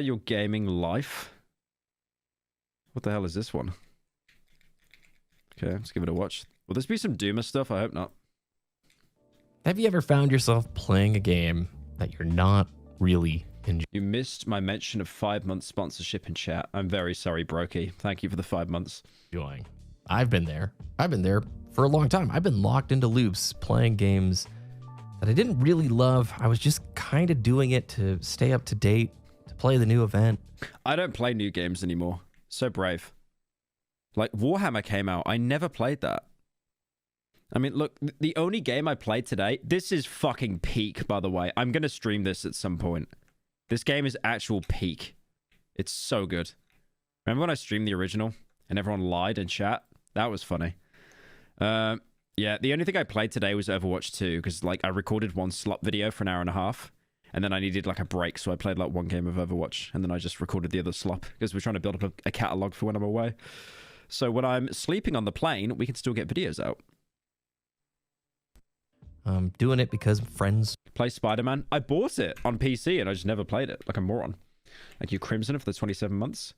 Your gaming life. What the hell is this one? Okay, let's give it a watch. Will this be some Doomer stuff? I hope not. Have you ever found yourself playing a game that you're not really enjoying? You missed my mention of 5 months sponsorship in chat. I'm very sorry, Brokey. Thank you for the 5 months. I've been there. I've been there for a long time. I've been locked into loops playing games that I didn't really love. I was just kind of doing it to stay up to date, to play the new event. I don't play new games anymore. So brave. Like, Warhammer came out. I never played that. I mean, look, the only game I played today... This is fucking peak, by the way. I'm going to stream this at some point. This game is actual peak. It's so good. Remember when I streamed the original and everyone lied in chat? That was funny. Yeah, the only thing I played today was Overwatch 2, because, like, I recorded one slot video for an hour and a half, and then I needed, like, a break, so I played, like, one game of Overwatch, and then I just recorded the other slot, because we're trying to build up a catalog for when I'm away. So when I'm sleeping on the plane, we can still get videos out. I'm doing it because friends... Play Spider-Man. I bought it on PC, and I just never played it, like a moron. Thank you, Crimson, for the 27 months.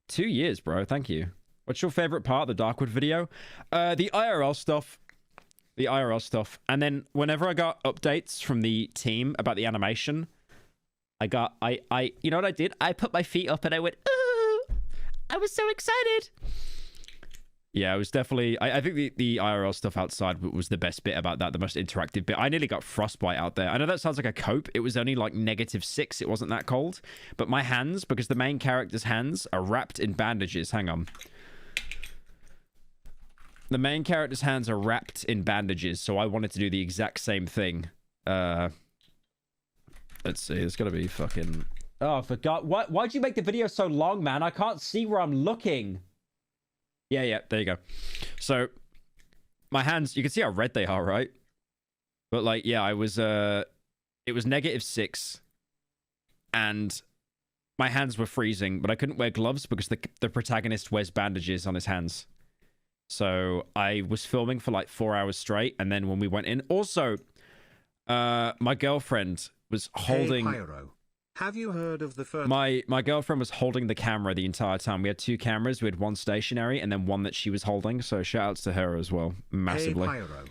2 years, bro. Thank you. What's your favorite part of the Darkwood video? The IRL stuff. The IRL stuff. And then whenever I got updates from the team about the animation, you know what I did? I put my feet up and I went, ooh! I was so excited. Yeah, it was definitely... I think the IRL stuff outside was the best bit about that, the most interactive bit. I nearly got frostbite out there. I know that sounds like a cope. It was only like -6. It wasn't that cold. But my hands, because the main character's hands are wrapped in bandages. Hang on. The main character's hands are wrapped in bandages, so I wanted to do the exact same thing. Let's see. It's got to be fucking... Oh, I forgot. Why'd you make the video so long, man? I can't see where I'm looking. Yeah, there you go. So, my hands, you can see how red they are, right? But, like, yeah, it was -6. And my hands were freezing, but I couldn't wear gloves because the protagonist wears bandages on his hands. So, I was filming for, like, 4 hours straight, and then when we went in... Also, my girlfriend was holding... Hey, Pyro. Have you heard of the first... My girlfriend was holding the camera the entire time. We had 2 cameras. We had one stationary and then one that she was holding. So shout outs to her as well. Massively. Hey, Pyro.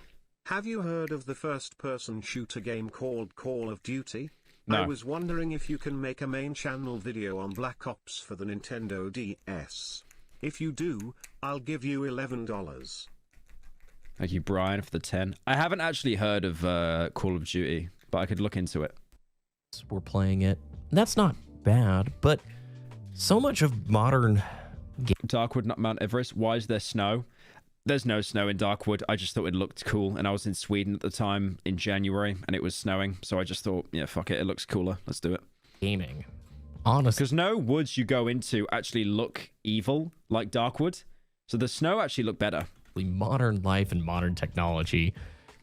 Have you heard of the first-person shooter game called Call of Duty? No. I was wondering if you can make a main channel video on Black Ops for the Nintendo DS. If you do, I'll give you $11. Thank you, Brian, for the 10. I haven't actually heard of Call of Duty, but I could look into it. We're playing it. That's not bad, but so much of modern... Darkwood, not Mount Everest. Why is there snow? There's no snow in Darkwood. I just thought it looked cool, and I was in Sweden at the time in January, and it was snowing, so I just thought, yeah, fuck it, it looks cooler. Let's do it. Gaming. Honestly. Because no woods you go into actually look evil, like Darkwood, so the snow actually looked better. Modern life and modern technology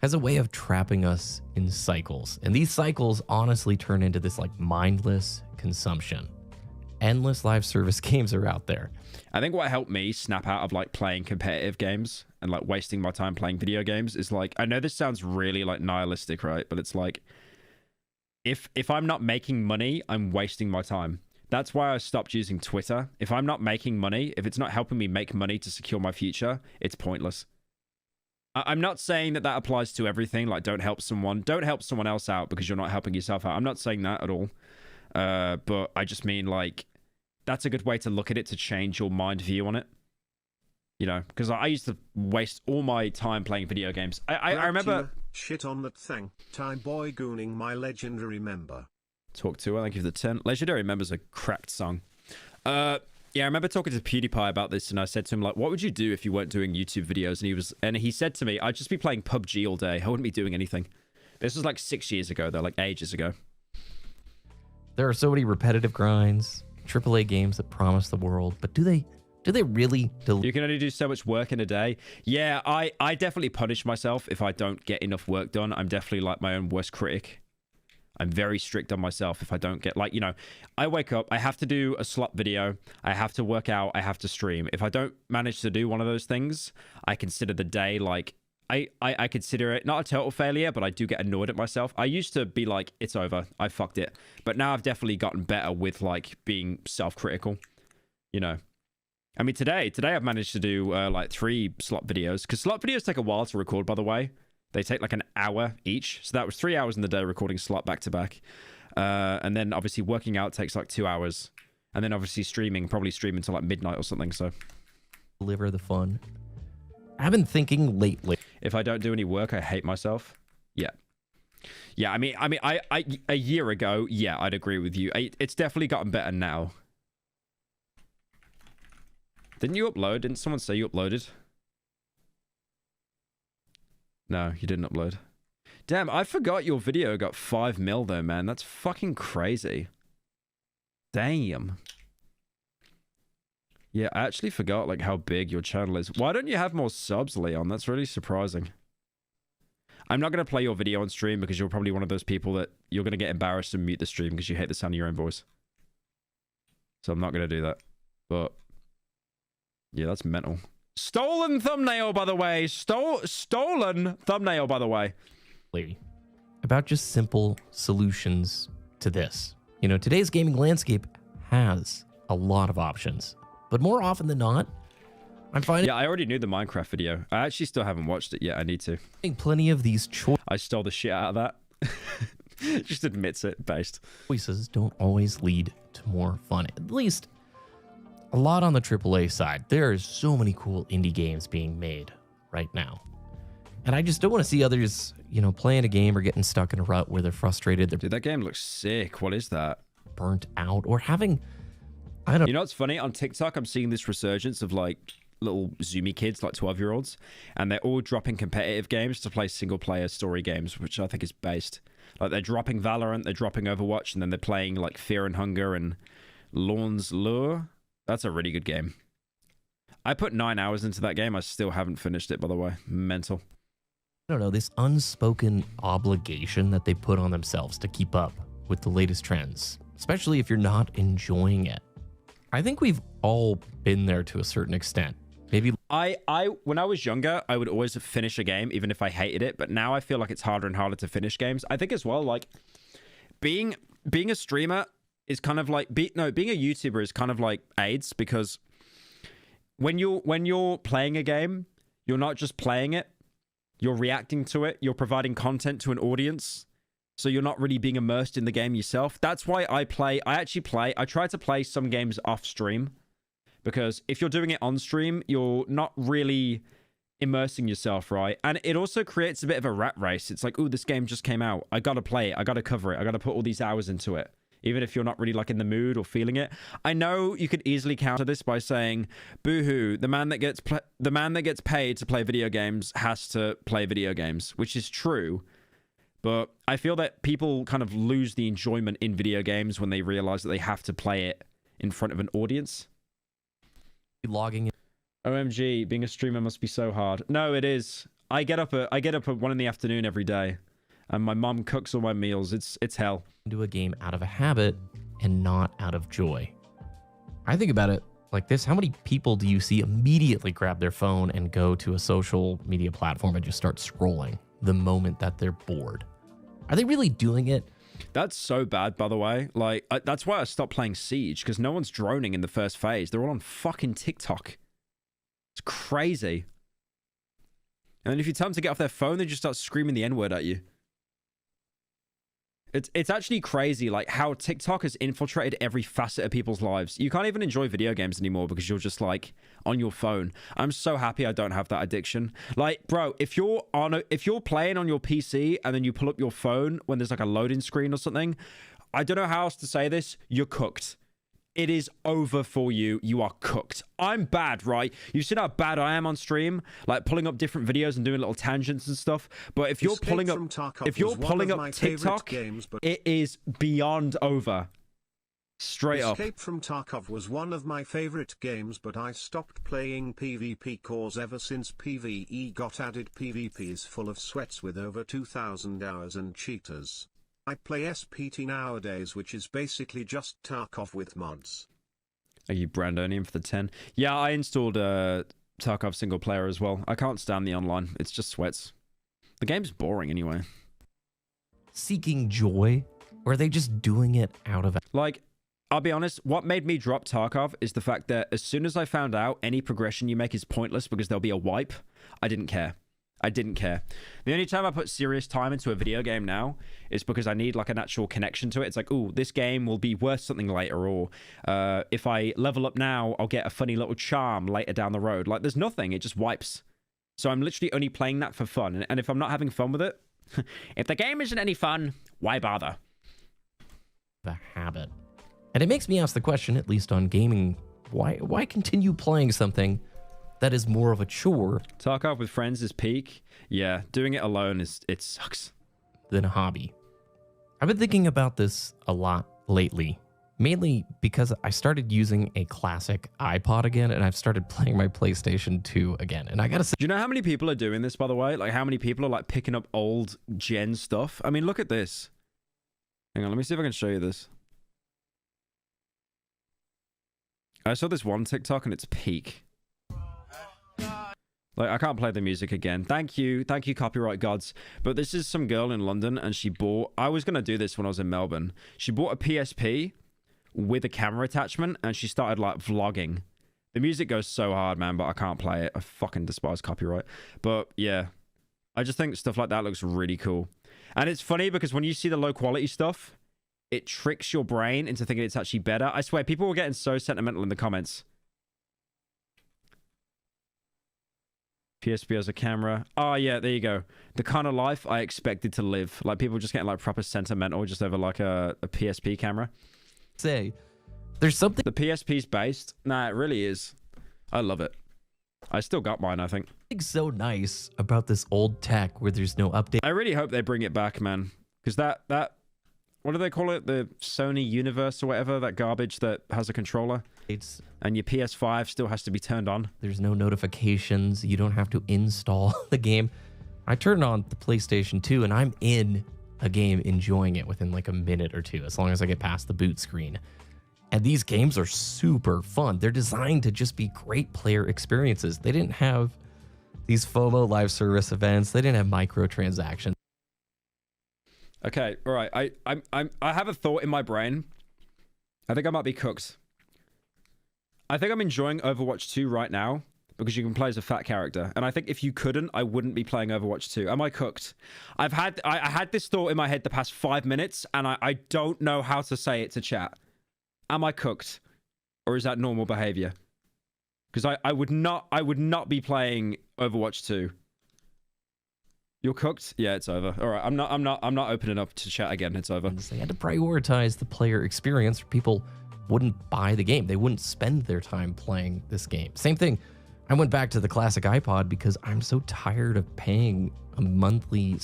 has a way of trapping us in cycles. And these cycles honestly turn into this like mindless consumption. Endless live service games are out there. I think what helped me snap out of like playing competitive games and like wasting my time playing video games is like, I know this sounds really like nihilistic, right? But it's like, if I'm not making money, I'm wasting my time. That's why I stopped using Twitter. If I'm not making money, if it's not helping me make money to secure my future, it's pointless. I'm not saying that applies to everything. Like, don't help someone else out because you're not helping yourself out. I'm not saying that at all. But I just mean, like, that's a good way to look at it to change your mind view on it. You know, because I used to waste all my time playing video games. I remember... Shit on that thing. Time boy gooning my legendary member. Talk to her. Thank you for the 10. Legendary Member's a cracked song. Yeah, I remember talking to PewDiePie about this, and I said to him, like, what would you do if you weren't doing YouTube videos? And he said to me, I'd just be playing PUBG all day. I wouldn't be doing anything. This was like 6 years ago, though, like ages ago. There are so many repetitive grinds, AAA games that promise the world, but do they really deliver? You can only do so much work in a day. Yeah, I definitely punish myself if I don't get enough work done. I'm definitely like my own worst critic. I'm very strict on myself if I don't get, like, you know, I wake up, I have to do a slot video, I have to work out, I have to stream. If I don't manage to do one of those things, I consider the day like I consider it not a total failure, but I do get annoyed at myself. I used to be like, it's over, I fucked it. But now I've definitely gotten better with like being self-critical, you know. I mean, today I've managed to do like 3 slot videos, because slot videos take a while to record, by the way. They take like an hour each. So that was 3 hours in the day recording slot back to back. And then obviously working out takes like 2 hours. And then obviously probably stream until like midnight or something. So deliver the fun. I've been thinking lately. If I don't do any work, I hate myself. Yeah. Yeah, I mean, I a year ago, yeah, I'd agree with you. It's definitely gotten better now. Didn't you upload? Didn't someone say you uploaded? No, you didn't upload. Damn, I forgot your video got 5 mil though, man. That's fucking crazy. Damn. Yeah, I actually forgot like how big your channel is. Why don't you have more subs, Leon? That's really surprising. I'm not going to play your video on stream because you're probably one of those people that you're going to get embarrassed and mute the stream because you hate the sound of your own voice. So I'm not going to do that. But yeah, that's mental. Stolen thumbnail, by the way. Stolen thumbnail, by the way. About just simple solutions to this. You know, today's gaming landscape has a lot of options, but more often than not, I'm finding... Yeah, I already knew the Minecraft video. I actually still haven't watched it yet. I need to. Plenty of these I stole the shit out of that. Just admits it, based. Choices don't always lead to more fun. At least a lot on the AAA side. There are so many cool indie games being made right now. And I just don't want to see others, you know, playing a game or getting stuck in a rut where they're frustrated. Dude, that game looks sick. What is that? Burnt out or having... I don't... You know what's funny? On TikTok, I'm seeing this resurgence of like little zoomy kids, like 12-year-olds, and they're all dropping competitive games to play single-player story games, which I think is based. Like they're dropping Valorant, they're dropping Overwatch, and then they're playing like Fear and Hunger and Lorne's Lure. That's a really good game. I put 9 hours into that game. I still haven't finished it, by the way. Mental. I don't know, this unspoken obligation that they put on themselves to keep up with the latest trends, especially if you're not enjoying it. I think we've all been there to a certain extent. Maybe when I was younger, I would always finish a game, even if I hated it. But now I feel like it's harder and harder to finish games. I think as well, like being a streamer is kind of like being a YouTuber is kind of like AIDS, because when you're playing a game, you're not just playing it. You're reacting to it. You're providing content to an audience. So you're not really being immersed in the game yourself. That's why I try to play some games off stream. Because if you're doing it on stream, you're not really immersing yourself, right? And it also creates a bit of a rat race. It's like, oh, this game just came out. I gotta play it. I gotta cover it. I gotta put all these hours into it. Even if you're not really like in the mood or feeling it. I know you could easily counter this by saying, boo-hoo, the man that gets paid to play video games has to play video games, which is true. But I feel that people kind of lose the enjoyment in video games when they realize that they have to play it in front of an audience. logging in. OMG, being a streamer must be so hard. No, it is. I get up at 1 in the afternoon every day, and my mom cooks all my meals. It's hell. Into a game out of a habit and not out of joy. I think about it like this. How many people do you see immediately grab their phone and go to a social media platform and just start scrolling the moment that they're bored? Are they really doing it? That's so bad, by the way. Like, that's why I stopped playing Siege, because no one's droning in the first phase. They're all on fucking TikTok. It's crazy. And then if you tell them to get off their phone, they just start screaming the N-word at you. It's actually crazy, like, how TikTok has infiltrated every facet of people's lives. You can't even enjoy video games anymore because you're just, like, on your phone. I'm so happy I don't have that addiction. Like, bro, if you're playing on your PC and then you pull up your phone when there's, like, a loading screen or something, I don't know how else to say this, you're cooked. It is over for you. You are cooked. I'm bad, right? You've seen how bad I am on stream, like pulling up different videos and doing little tangents and stuff. But if you're pulling up TikTok, it is beyond over. Straight up. Escape from Tarkov was one of my favorite games, but I stopped playing PvP cores ever since PvE got added. PvP is full of sweats with over 2,000 hours and cheaters. I play SPT nowadays, which is basically just Tarkov with mods. Are you Brandonian for the 10? Yeah, I installed Tarkov single player as well. I can't stand the online. It's just sweats. The game's boring anyway. Seeking joy, or are they just doing it out of... Like, I'll be honest, what made me drop Tarkov is the fact that as soon as I found out any progression you make is pointless because there'll be a wipe, I didn't care. I didn't care. The only time I put serious time into a video game now is because I need like an actual connection to it. It's like, oh, this game will be worth something later, or if I level up now, I'll get a funny little charm later down the road. Like, there's nothing. It just wipes. So I'm literally only playing that for fun. And if I'm not having fun with it, if the game isn't any fun, why bother? The habit. And it makes me ask the question, at least on gaming, why continue playing something that is more of a chore? Tarkov with friends is peak. Yeah, doing it alone it sucks. Than a hobby. I've been thinking about this a lot lately, mainly because I started using a classic iPod again, and I've started playing my PlayStation 2 again. And I gotta say, do you know how many people are doing this, by the way? Like, how many people are like picking up old gen stuff? I mean, look at this. Hang on, let me see if I can show you this. I saw this one TikTok and it's peak. Like, I can't play the music again. Thank you, copyright gods. But this is some girl in London, and she bought... I was going to do this when I was in Melbourne. She bought a PSP with a camera attachment, and she started, like, vlogging. The music goes so hard, man, but I can't play it. I fucking despise copyright. But, yeah. I just think stuff like that looks really cool. And it's funny because when you see the low-quality stuff, it tricks your brain into thinking it's actually better. I swear, people were getting so sentimental in the comments. PSP as a camera. Oh, yeah, there you go. The kind of life I expected to live. Like, people just getting, like, proper sentimental just over, like, a PSP camera. Say, there's something... The PSP's based. Nah, it really is. I love it. I still got mine, I think. So nice about this old tech where there's no update. I really hope they bring it back, man. Because that... What do they call it? The Sony Universe or whatever? That garbage that has a controller? And your PS5 still has to be turned on. There's no notifications. You don't have to install the game. I turn on the PlayStation 2 and I'm in a game enjoying it within like a minute or two, as long as I get past the boot screen. And these games are super fun. They're designed to just be great player experiences. They didn't have these FOMO live service events. They didn't have microtransactions. Okay, all right. I have a thought in my brain. I think I might be cooked. I think I'm enjoying Overwatch 2 right now because you can play as a fat character. And I think if you couldn't, I wouldn't be playing Overwatch 2. Am I cooked? I had this thought in my head the past 5 minutes, and I don't know how to say it to chat. Am I cooked? Or is that normal behavior? Because I would not be playing Overwatch 2. You're cooked? Yeah, it's over. All right, I'm not opening up to chat again. It's over. They had to prioritize the player experience. People wouldn't buy the game. They wouldn't spend their time playing this game. Same thing. I went back to the classic iPod because I'm so tired of paying a monthly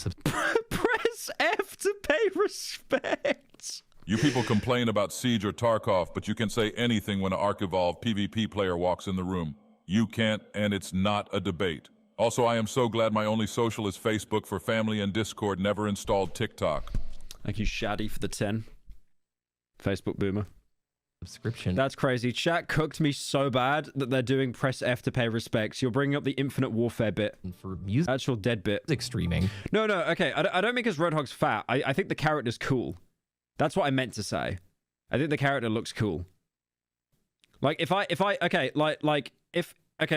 Press F to pay respect. You people complain about Siege or Tarkov, but you can say anything when an Ark Evolved PvP player walks in the room. You can't, and it's not a debate. Also, I am so glad my only social is Facebook for family and Discord, never installed TikTok. Thank you, Shaddy, for the 10. Facebook boomer. Subscription. That's crazy. Chat cooked me so bad that they're doing press F to pay respects. You're bringing up the Infinite Warfare bit. For music. Actual dead bit. Streaming. No, okay. I don't mean because Roadhog's fat. I think the character's cool. That's what I meant to say. I think the character looks cool. Like, okay,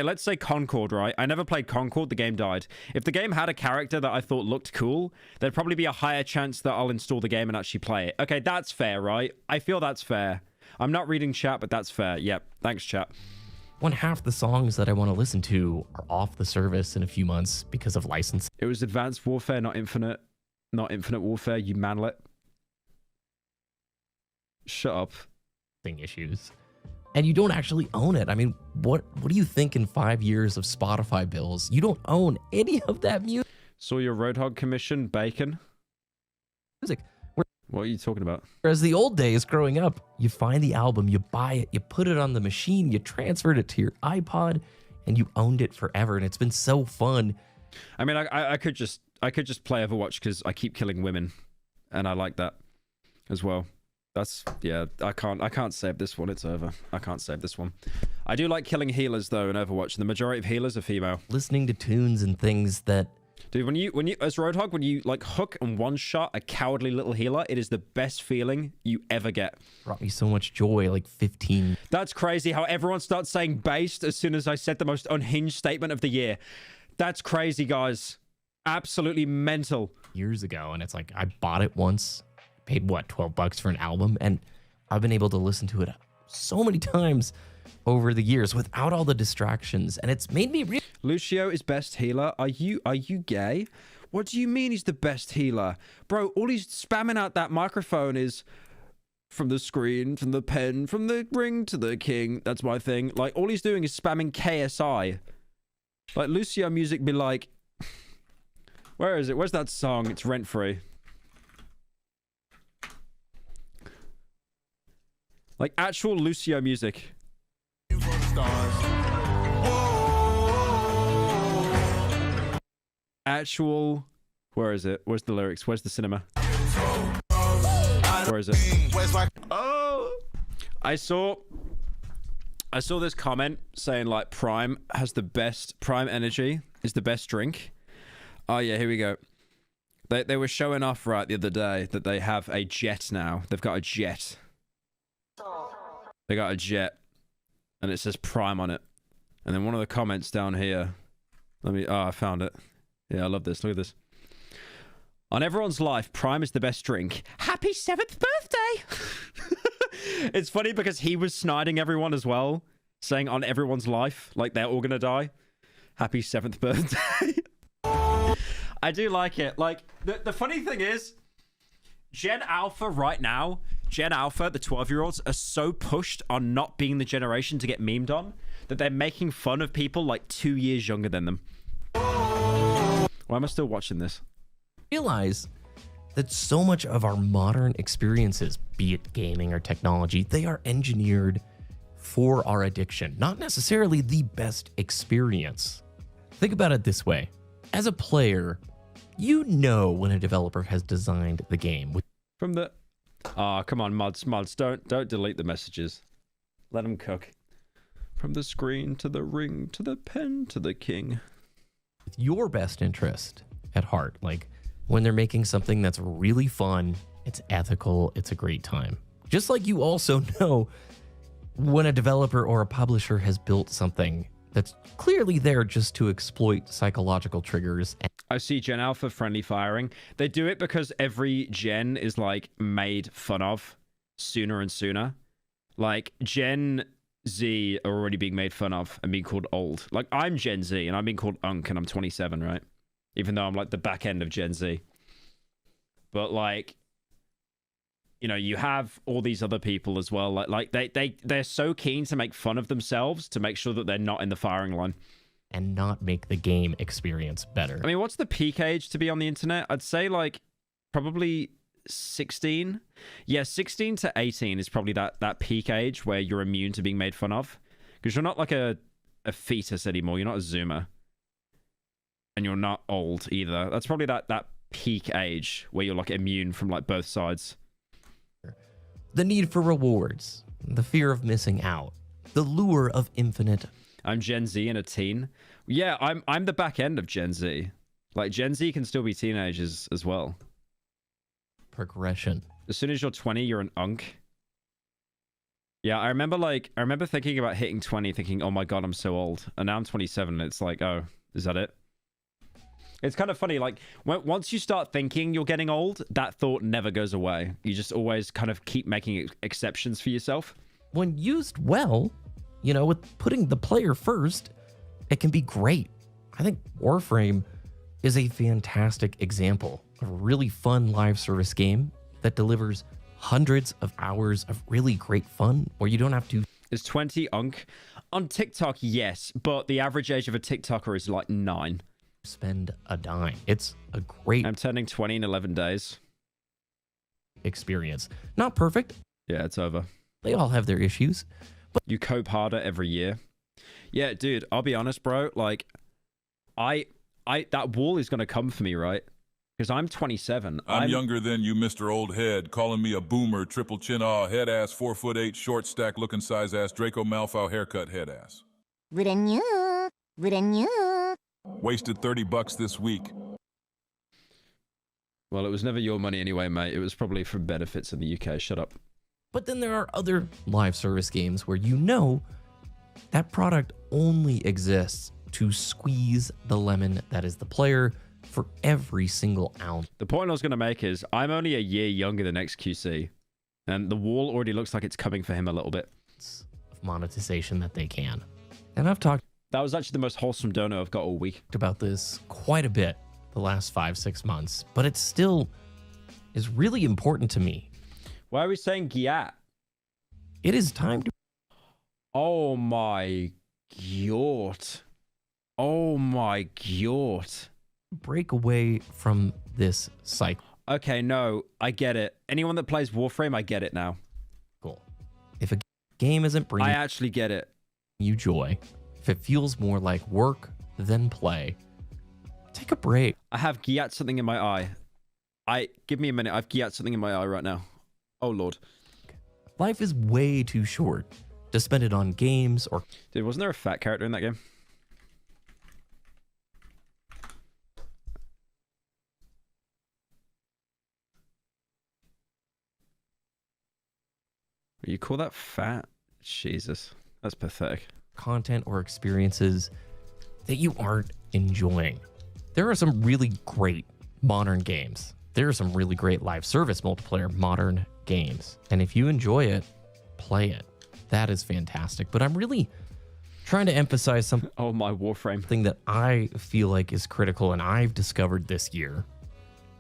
let's say Concord, right? I never played Concord. The game died. If the game had a character that I thought looked cool, there'd probably be a higher chance that I'll install the game and actually play it. Okay, that's fair, right? I feel that's fair. I'm not reading chat, but that's fair. Yep. Thanks, chat. When half the songs that I want to listen to are off the service in a few months because of licensing. It was Advanced Warfare, not Infinite. Not Infinite Warfare, you manlet. Shut up. Issues. And you don't actually own it. I mean, what do you think in 5 years of Spotify bills? You don't own any of that music. Saw your Roadhog commission, bacon. What are you talking about? Whereas the old days growing up, you find the album, you buy it, you put it on the machine, you transferred it to your iPod, and you owned it forever. And it's been so fun. I mean, I could just play Overwatch because I keep killing women, and I like that as well. Yeah, I can't save this one. It's over. I can't save this one. I do like killing healers though in Overwatch. The majority of healers are female. Listening to tunes and things that... Dude, when you as Roadhog, when you like hook and one shot a cowardly little healer, it is the best feeling you ever get. brought me so much joy, like 15. That's crazy how everyone starts saying based as soon as I said the most unhinged statement of the year. That's crazy, guys. Absolutely mental. Years ago, and it's like I bought it once, paid what, $12 for an album, and I've been able to listen to it so many times over the years without all the distractions, and it's made me Lucio is best healer. Are you gay? What do you mean he's the best healer? Bro, all he's spamming out that microphone is from the screen, from the pen, from the ring to the king. That's my thing. Like, all he's doing is spamming KSI. Like, Lucio music be like... Where is it? Where's that song? It's rent-free. Like, actual Lucio music. Actual... Where is it? Where's the lyrics? Where's the cinema? Where is it? Oh! I saw this comment saying, like, Prime Energy is the best drink. Oh, yeah, here we go. They were showing off, right, the other day that they have a jet now. They've got a jet. They got a jet. And it says Prime on it. And then one of the comments down here. Oh, I found it. Yeah, I love this. Look at this. On everyone's life, Prime is the best drink. Happy 7th birthday! It's funny because he was sniding everyone as well. Saying on everyone's life, like they're all gonna die. Happy 7th birthday. I do like it. Like, the funny thing is, Gen Alpha right now, Gen Alpha, the 12-year-olds, are so pushed on not being the generation to get memed on that they're making fun of people like 2 years younger than them. Why am I still watching this? realize that so much of our modern experiences, be it gaming or technology, they are engineered for our addiction, not necessarily the best experience. Think about it this way. As a player, you know when a developer has designed the game. From the... Ah, come on, mods. Don't delete the messages. Let them cook. From the screen to the ring to the pen to the king. With your best interest at heart, like when they're making something that's really fun, it's ethical, it's a great time. Just like you also know when a developer or a publisher has built something that's clearly there just to exploit psychological triggers. I see Gen Alpha friendly firing. They do it because every gen is like made fun of sooner and sooner. Like Gen Z are already being made fun of and being called old. Like I'm Gen Z and I'm being called Unk and I'm 27, right? Even though I'm like the back end of Gen Z. But like, you know, you have all these other people as well. Like they're so keen to make fun of themselves to make sure that they're not in the firing line. And not make the game experience better. I mean, what's the peak age to be on the internet? I'd say like probably 16. Yeah, 16 to 18 is probably that peak age where you're immune to being made fun of. Because you're not like a fetus anymore. You're not a Zoomer. And you're not old either. That's probably that peak age where you're like immune from like both sides. The need for rewards, the fear of missing out, the lure of infinite. I'm Gen Z and a teen. Yeah, I'm the back end of Gen Z. Like Gen Z can still be teenagers as well. Progression. As soon as you're 20, you're an unk. Yeah, I remember thinking about hitting 20, thinking, oh my god, I'm so old. And now I'm 27, and it's like, oh, is that it? It's kind of funny, like, once you start thinking you're getting old, that thought never goes away. You just always kind of keep making exceptions for yourself. When used well, you know, with putting the player first, it can be great. I think Warframe is a fantastic example of a really fun live service game that delivers hundreds of hours of really great fun where you don't have to... Is 20 unk? On TikTok, yes, but the average age of a TikToker is like 9. Spend a dime. It's a great... I'm turning 20 in 11 days. Experience. Not perfect. Yeah, it's over. They all have their issues. But you cope harder every year. Yeah, dude, I'll be honest, bro. Like, that wall is going to come for me, right? Because I'm 27. I'm younger than you, Mr. Old Head, calling me a boomer, triple chin head ass, 4'8", short stack looking size ass, Draco Malfoy haircut head ass. Wasted $30 this week. Well, it was never your money anyway, mate. It was probably for benefits in the UK. Shut up. But then there are other live service games where you know that product only exists to squeeze the lemon that is the player for every single ounce. The point I was going to make is I'm only a year younger than XQC, and the wall already looks like it's coming for him a little bit. Of monetization that they can. And I've talked That was actually the most wholesome dono I've got all week. about this quite a bit the last 5-6 months, but it still is really important to me. Why are we saying Giat? It is time to Oh my Gjort. Oh my Gjort. break away from this cycle. Okay, no, I get it. Anyone that plays Warframe, I get it now. If a game isn't I bringing actually get it. you joy, if it feels more like work than play, take a break. I have Giat something in my eye. Give me a minute. I've Giat something in my eye right now. Oh, Lord. Life is way too short to spend it on games or Dude, wasn't there a fat character in that game? You call that fat? Jesus. That's pathetic. content or experiences that you aren't enjoying. There are some really great modern games. There are some really great live service multiplayer modern games. And if you enjoy it, play it. That is fantastic. But I'm really trying to emphasize something Oh, my Warframe. that I feel like is critical and I've discovered this year.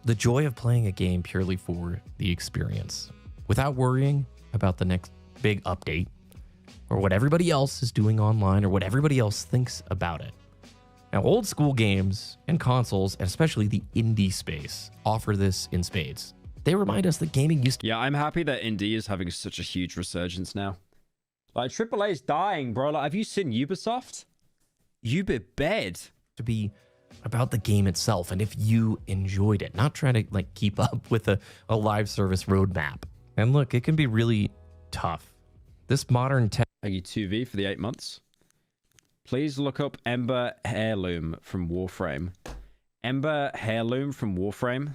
The joy of playing a game purely for the experience, without worrying about the next big update or what everybody else is doing online or what everybody else thinks about it. Now, old school games and consoles, and especially the indie space, offer this in spades. They remind us that gaming used Yeah, I'm happy that indie is having such a huge resurgence now. Like, AAA is dying, bro. Like, have you seen Ubisoft? You be bed. to be about the game itself and if you enjoyed it, not trying to like keep up with a live service roadmap. And look, it can be really tough. This modern tech Thank you, 2V, for the 8 months. Please look up Ember Heirloom from Warframe. Ember Heirloom from Warframe.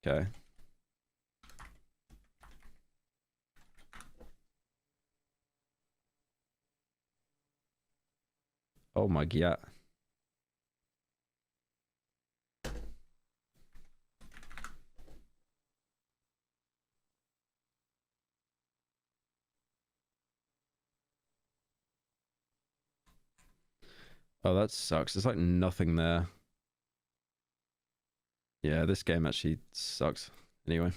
Okay. Oh my god. Oh, that sucks. There's like nothing there. Yeah, this game actually sucks. Anyway.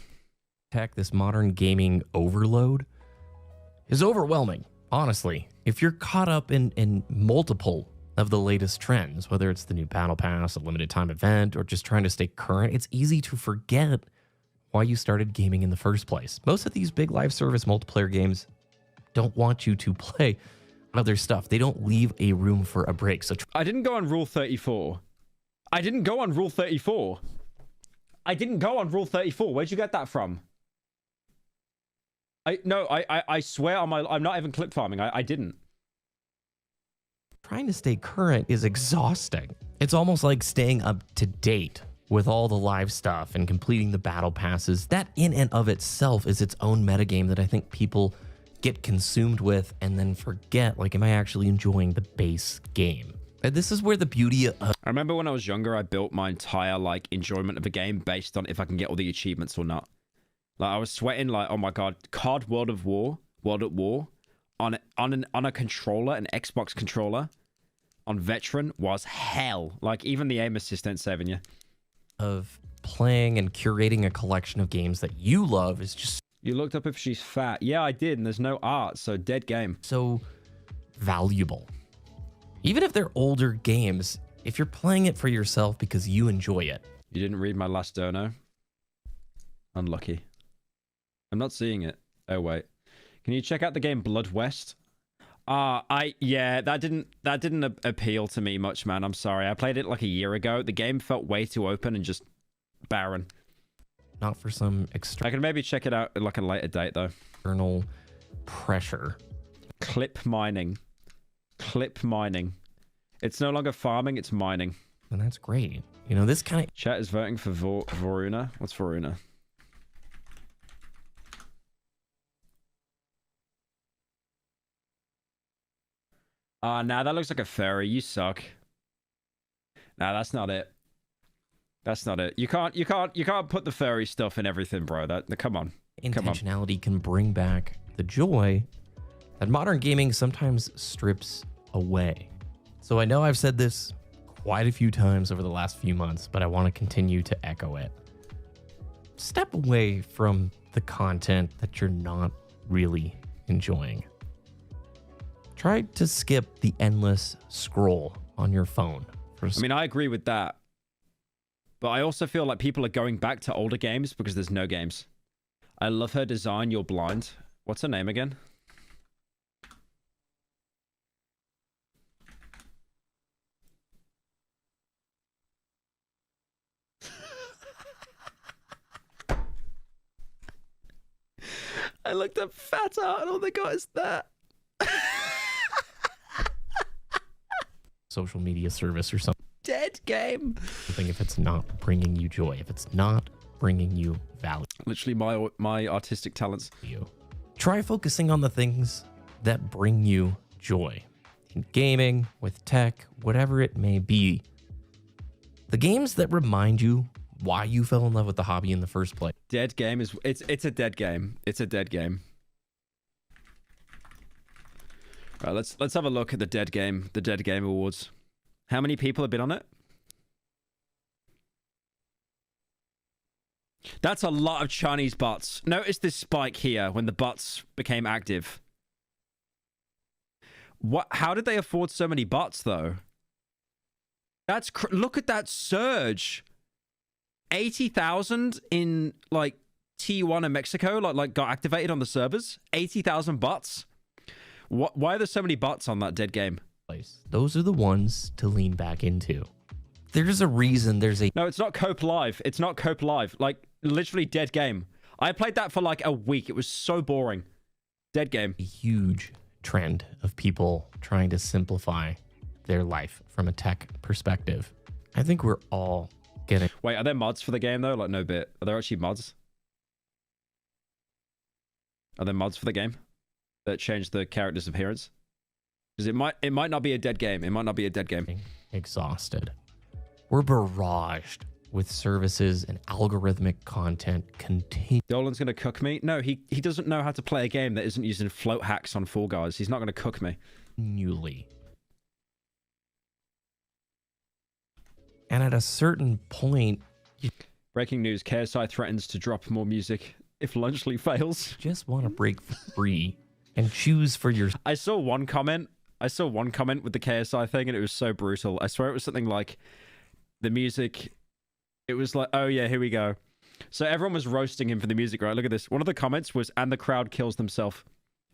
tech, this modern gaming overload is overwhelming. Honestly, if you're caught up in multiple of the latest trends, whether it's the new battle pass, a limited time event, or just trying to stay current, it's easy to forget why you started gaming in the first place. Most of these big live service multiplayer games don't want you to play other stuff. They don't leave a room for a break. So I didn't go on Rule 34. I didn't go on Rule 34. I didn't go on Rule 34. Where'd you get that from? I swear on my... I'm not even clip farming. I didn't. trying to stay current is exhausting. It's almost like staying up to date with all the live stuff and completing the battle passes. That in and of itself is its own metagame that I think people get consumed with and then forget, like, am I actually enjoying the base game? And this is where the beauty of... I remember when I was younger, I built my entire, like, enjoyment of a game based on if I can get all the achievements or not. Like, I was sweating, like, oh my god, COD World at War, on a controller, an Xbox controller, on Veteran was hell. Like, even the aim assist ain't saving you. of playing and curating a collection of games that you love is just You looked up if she's fat. Yeah, I did, and there's no art, so dead game. so valuable. Even if they're older games, if you're playing it for yourself because you enjoy it. You didn't read my last dono? Unlucky. I'm not seeing it. Oh, wait. Can you check out the game Blood West? Yeah, that didn't appeal to me much, man. I'm sorry. I played it like a year ago. The game felt way too open and just barren. Not for some I can maybe check it out at like a later date though. external pressure. Clip mining. Clip mining. It's no longer farming, it's mining. And that's great. You know, this kind of... Chat is voting for Voruna. What's Voruna? Nah, that looks like a fairy. You suck. Nah, that's not it. That's not it. You can't put the fairy stuff in everything, bro. Come on. intentionality can bring back the joy that modern gaming sometimes strips away. So I know I've said this quite a few times over the last few months, but I want to continue to echo it. Step away from the content that you're not really enjoying. Try to skip the endless scroll on your phone. I mean, I agree with that. But I also feel like people are going back to older games because there's no games. I love her design, You're Blind. What's her name again? I looked up fat art and all they got is that. Social media service or something. Dead game. If it's not bringing you joy, if it's not bringing you value. Literally my artistic talents. Try focusing on the things that bring you joy. In gaming, with tech, whatever it may be. The games that remind you why you fell in love with the hobby in the first place. Dead game is it's a dead game. It's a dead game. Right, let's have a look at the dead game awards. How many people have been on it? That's a lot of Chinese butts. Notice this spike here when the butts became active. What? How did they afford so many butts though? That's look at that surge. 80,000 in like T1 in Mexico, like got activated on the servers. 80,000 butts. Why are there so many butts on that dead game? Those are the ones to lean back into. There's a reason there's a... No, it's not Cope Live. It's not Cope Live. Like, literally dead game. I played that for like a week. It was so boring. Dead game. A huge trend of people trying to simplify their life from a tech perspective. I think we're all getting... Wait, are there mods for the game though? Like, no bit. Are there actually mods? Are there mods for the game that change the character's appearance? Because it might not be a dead game. It might not be a dead game. Exhausted. We're barraged with services and algorithmic content continue. Dolan's gonna cook me? No, he doesn't know how to play a game that isn't using float hacks on Fall Guys. He's not gonna cook me. Continually. And at a certain point, you Breaking news, KSI threatens to drop more music if Lunchly fails. just want to break free and choose for your... I saw one comment with the KSI thing and it was so brutal. I swear it was something like the music. It was like, oh yeah, here we go. So everyone was roasting him for the music, right? Look at this. One of the comments was, and the crowd kills themselves.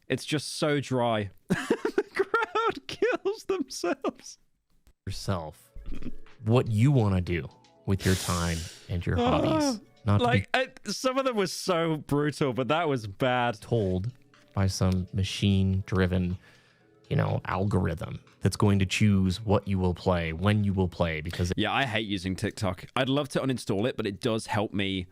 It's just so dry. The crowd kills themselves. yourself what you want to do with your time and your hobbies. Not like to be some of them was so brutal, but that was bad. told by some machine-driven, algorithm that's going to choose what you will play, when you will play, because Yeah, I hate using TikTok. I'd love to uninstall it, but it does help me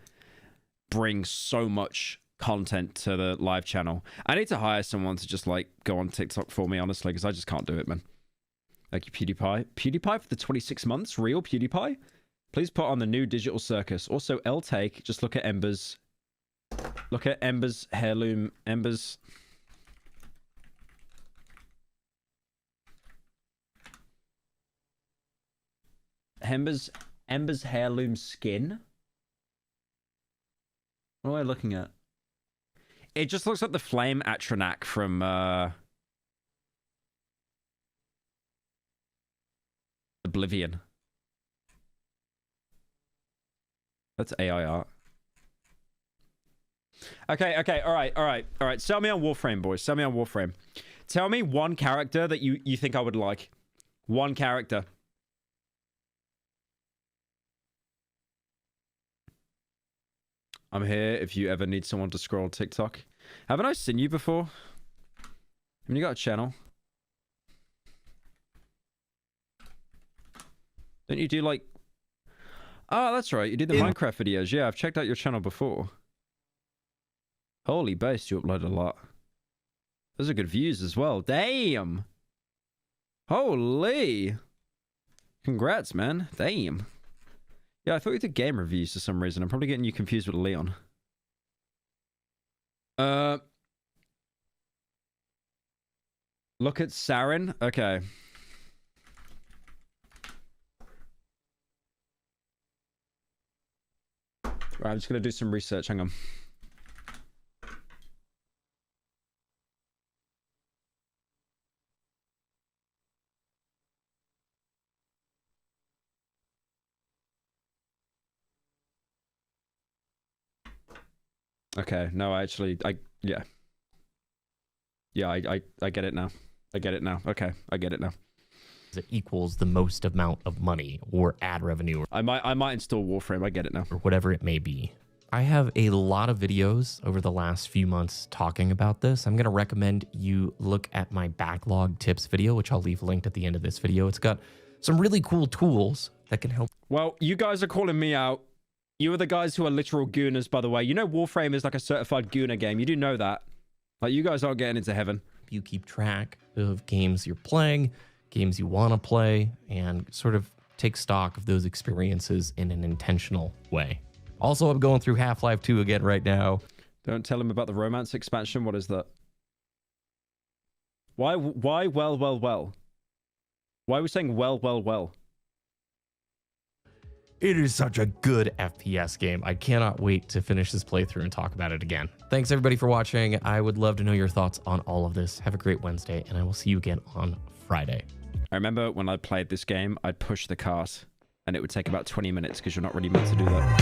bring so much content to the live channel. I need to hire someone to just like go on TikTok for me, honestly, because I just can't do it, man. Like PewDiePie. PewDiePie for the 26 months? Real PewDiePie? Please put on the new digital circus. Also, L-Take, just look at Ember's. Look at Ember's heirloom. Ember's. Ember's heirloom skin? What am I looking at? It just looks like the flame Atronak from Oblivion. That's AI art. Okay, all right. Sell me on Warframe, boys. Sell me on Warframe. Tell me one character that you think I would like. One character. I'm here if you ever need someone to scroll TikTok. Haven't I seen you before? Haven't you got a channel? Don't you do like... Oh, that's right. You do the Minecraft videos. Yeah, I've checked out your channel before. Holy base, you upload a lot. Those are good views as well. Damn! Holy! Congrats, man. Damn. Yeah, I thought you did game reviews for some reason. I'm probably getting you confused with Leon. Look at Saren. Okay. Right, I'm just gonna do some research. Hang on. Okay, no, I yeah. Yeah, I get it now. I get it now. Okay, I get it now. It equals the most amount of money or ad revenue I might install Warframe. I get it now. or whatever it may be. I have a lot of videos over the last few months talking about this. I'm going to recommend you look at my backlog tips video, which I'll leave linked at the end of this video. It's got some really cool tools that can help. Well, you guys are calling me out. You are the guys who are literal gooners, by the way. You know Warframe is like a certified gooner game. You do know that. Like, you guys aren't getting into heaven. You keep track of games you're playing, games you want to play, and sort of take stock of those experiences in an intentional way. Also, I'm going through Half-Life 2 again right now. Don't tell him about the romance expansion. What is that? Why well? Why are we saying well? It is such a good FPS game. I cannot wait to finish this playthrough and talk about it again. Thanks everybody for watching. I would love to know your thoughts on all of this. Have a great Wednesday, and I will see you again on Friday. I remember when I played this game, I'd push the cart, and it would take about 20 minutes because you're not really meant to do that.